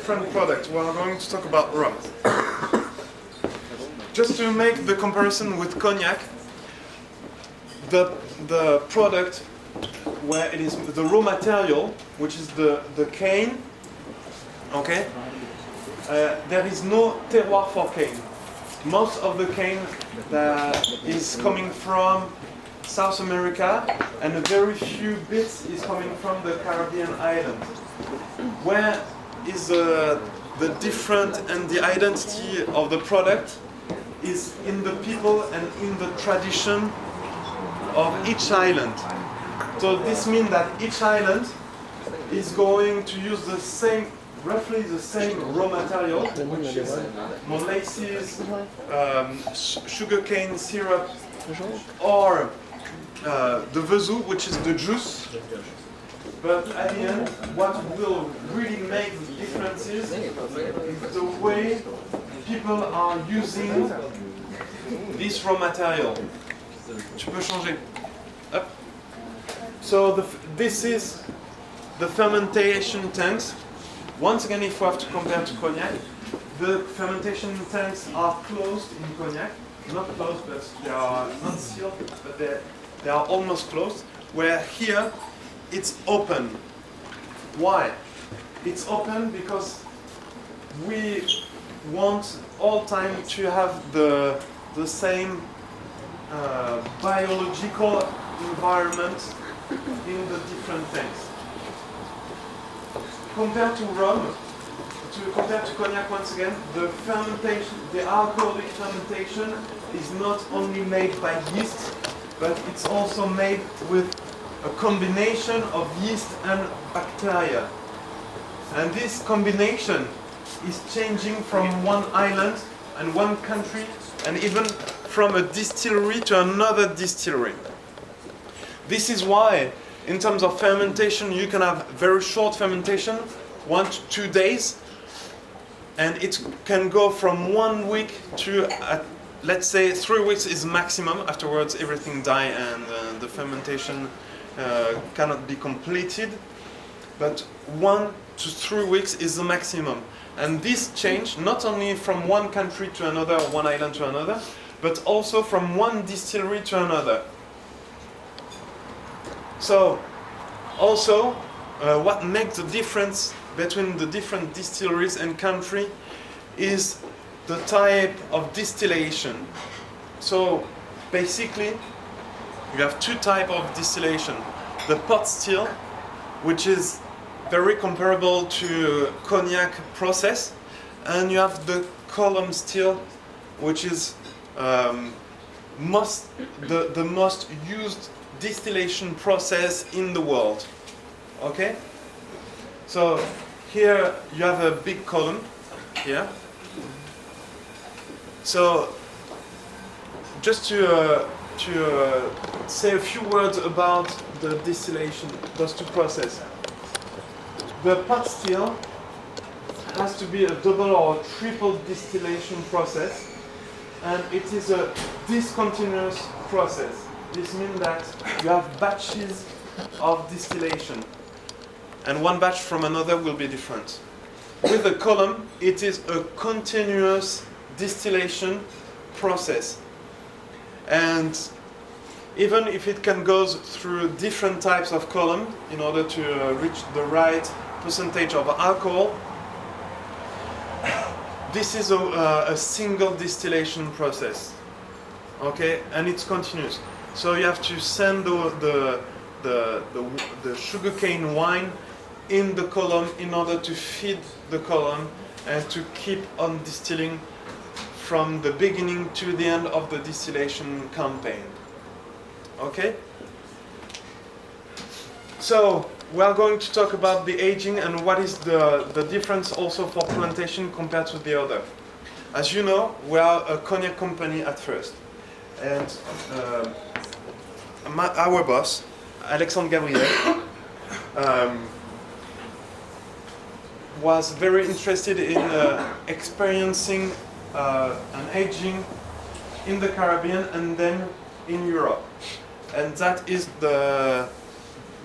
Different product. We are going to talk about rum. Just to make the comparison with cognac, the product where it is the raw material, which is the cane, okay, there is no terroir for cane. Most of the cane that is coming from South America, and a very few bits is coming from the Caribbean island. Where is the different and the identity of the product is in the people and in the tradition of each island. So this means that each island is going to use the same, roughly the same raw material, which is molasses, sugarcane syrup, or the vesu, which is the juice. But at the end, what will really make the difference is the way people are using this raw material. Tu peux changer. Up. So this is the fermentation tanks. Once again, if we have to compare to cognac, the fermentation tanks are closed in cognac. Not closed, but they are not sealed, but they are almost closed. Where here, it's open. Why? It's open because we want all time to have the same biological environment in the different tanks. Compared to rum, compared to cognac once again, the fermentation, the alcoholic fermentation is not only made by yeast, but it's also made with a combination of yeast and bacteria. And this combination is changing from one island and one country, and even from a distillery to another distillery. This is why, in terms of fermentation, you can have very short fermentation, 1 to 2 days, and it can go from 1 week to, let's say, 3 weeks is maximum. Afterwards, everything dies and the fermentation cannot be completed, but 1 to 3 weeks is the maximum. And this change not only from one country to another, one island to another, but also from one distillery to another. So, also, what makes the difference between the different distilleries and country is the type of distillation. So, basically, you have two types of distillation. The pot still, which is very comparable to cognac process, and you have the column still, which is the most used distillation process in the world. Okay? So here you have a big column here. So just to say a few words about the distillation, those two processes. The pot still has to be a double or triple distillation process, and it is a discontinuous process. This means that you have batches of distillation, and one batch from another will be different. With the column, it is a continuous distillation process. And even if it can go through different types of column in order to reach the right percentage of alcohol, this is a single distillation process. Okay, and it's continuous. So you have to send the sugarcane wine in the column in order to feed the column and to keep on distilling from the beginning to the end of the distillation campaign. Okay? So we are going to talk about the aging and what is the difference also for plantation compared to the other. As you know, we are a cognac company at first, and our boss, Alexandre Gabriel, was very interested in experiencing an aging in the Caribbean and then in Europe. And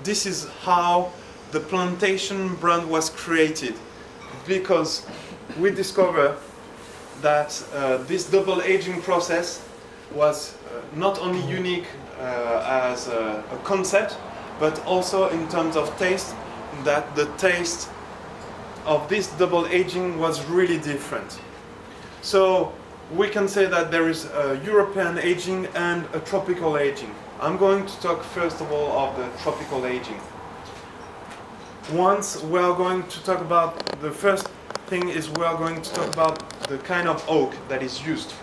this is how the Plantation brand was created. because we discover that this double aging process was not only unique as a concept, but also in terms of taste, that the taste of this double aging was really different. So we can say that there is a European aging and a tropical aging. I'm going to talk first of all of the tropical aging. Once we are going to talk about, the first thing is we are going to talk about the kind of oak that is used.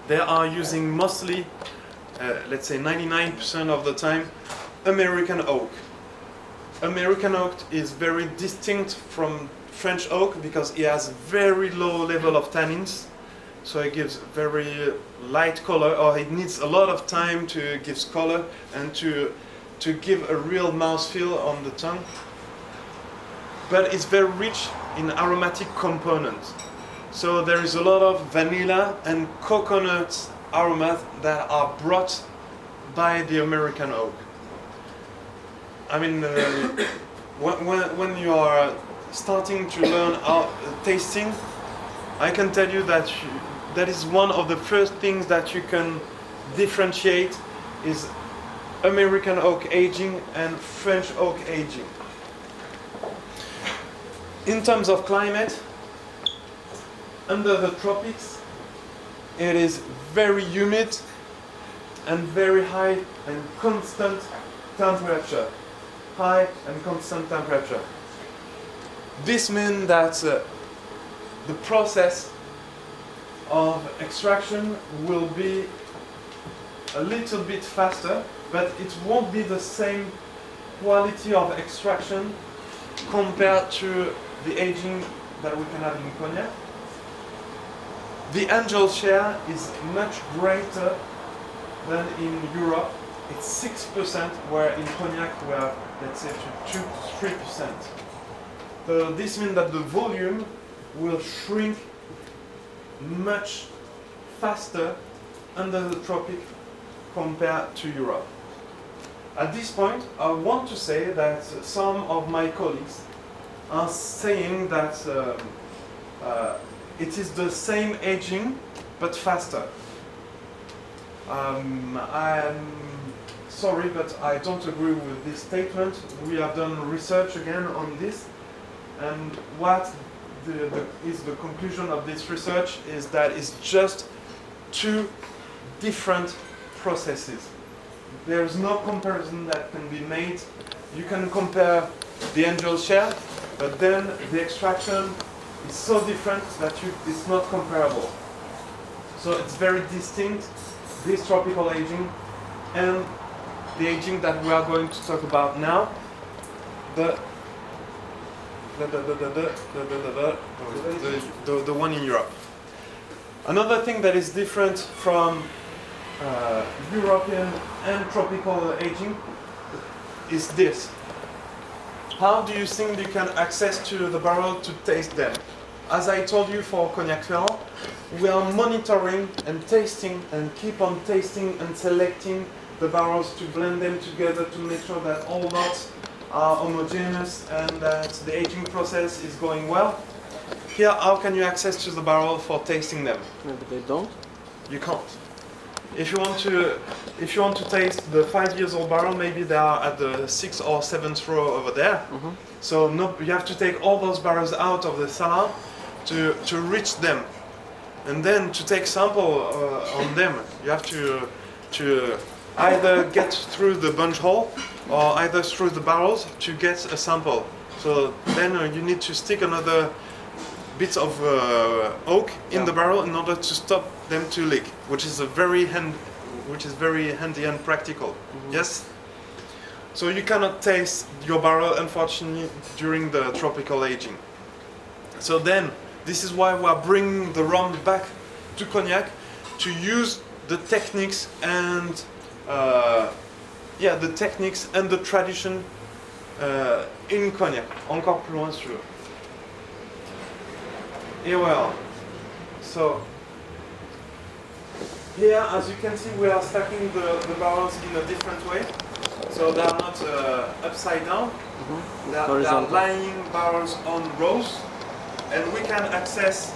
They are using mostly, let's say 99% of the time, American oak. American oak is very distinct from French oak because it has very low level of tannins, so it gives very light color, or it needs a lot of time to give color and to give a real mouthfeel on the tongue. But it's very rich in aromatic components. So there is a lot of vanilla and coconut aromas that are brought by the American oak. I mean, when you are starting to learn tasting, I can tell you that that is one of the first things that you can differentiate is American oak aging and French oak aging. In terms of climate, under the tropics, it is very humid and very high and constant temperature. High and constant temperature. This means that the process of extraction will be a little bit faster, but it won't be the same quality of extraction compared to the aging that we can have in Cognac. The angel share is much greater than in Europe. It's 6%, where in Cognac we have, let's say, 2 to 3%. So this means that the volume will shrink much faster under the tropic compared to Europe. At this point, I want to say that some of my colleagues are saying that it is the same aging but faster. I'm sorry, but I don't agree with this statement. We have done research again on this, and what is the conclusion of this research is that it's just two different processes. There is no comparison that can be made. You can compare the angel share, but then the extraction is so different that it's not comparable. So it's very distinct, this tropical aging and the aging that we are going to talk about now, the one in Europe. Another thing that is different from European and tropical aging is this. How do you think you can access to the barrel to taste them? As I told you for Cognac Ferrand, we are monitoring and tasting and keep on tasting and selecting the barrels to blend them together to make sure that all notes are homogeneous and that the aging process is going well. Here, how can you access to the barrel for tasting them? No, but they don't. You can't. If you want to taste the 5 years old barrel, maybe they are at the 6th or 7th row over there. Mm-hmm. So you have to take all those barrels out of the cellar to reach them, and then to take sample on them. You have to either get through the bunch hole or either through the barrels to get a sample. So then you need to stick another bit of oak in the barrel in order to stop them to leak, which is very handy and practical. Mm-hmm. Yes. So you cannot taste your barrel, unfortunately, during the tropical aging. So then, this is why we are bringing the rum back to Cognac to use the techniques and the tradition in Cognac. Encore plus loin, si tu veux. Et well, so here, as you can see, we are stacking the barrels in a different way. So they are not upside down. Mm-hmm. They are lying barrels on rows. and we can access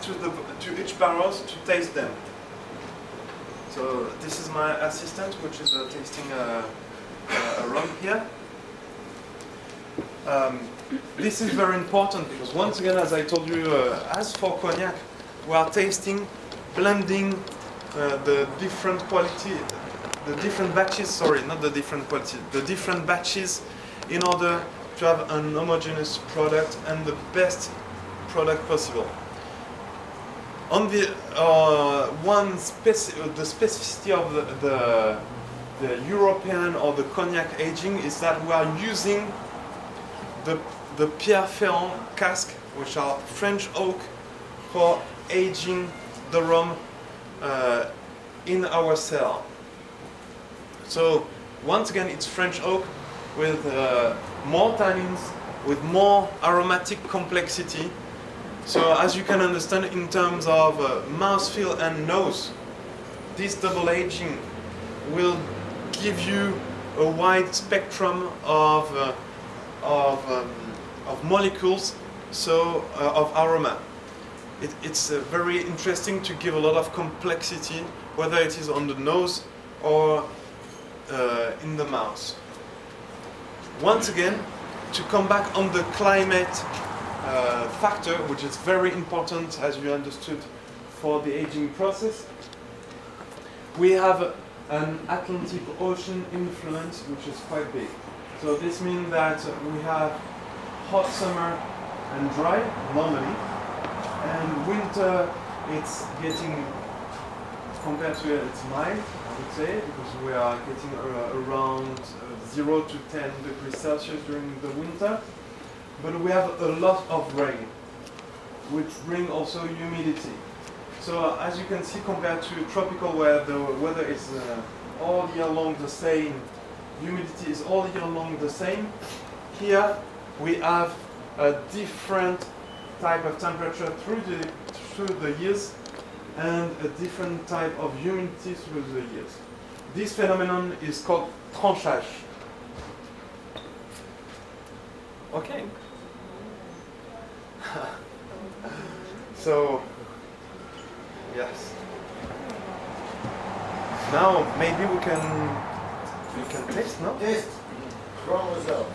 to each barrels to taste them. So this is my assistant, which is tasting a rum here. This is very important because once again, as I told you, as for cognac, we are tasting, blending the different quality, the different batches, sorry, not the different quality, the different batches in order to have an homogeneous product and the best product possible. On the the specificity of the European or the cognac aging is that we are using the Pierre Ferrand cask, which are French oak, for aging the rum in our cellar. So once again, it's French oak with more tannins, with more aromatic complexity. So as you can understand, in terms of mouthfeel and nose, this double aging will give you a wide spectrum of molecules, so of aroma. It's very interesting to give a lot of complexity, whether it is on the nose or in the mouth. Once again, to come back on the climate factor, which is very important, as you understood, for the aging process, we have an Atlantic Ocean influence, which is quite big. So this means that we have hot summer and dry normally, and winter it's getting, compared to it's mild, I would say, because we are getting around 0 to 10 degrees Celsius during the winter. But we have a lot of rain, which bring also humidity. So as you can see, compared to tropical where the weather is all year long the same, humidity is all year long the same, here we have a different type of temperature through the years and a different type of humidity through the years. This phenomenon is called tranchage. Okay. So, yes. Now maybe we can taste, no? Taste. Strong as hell.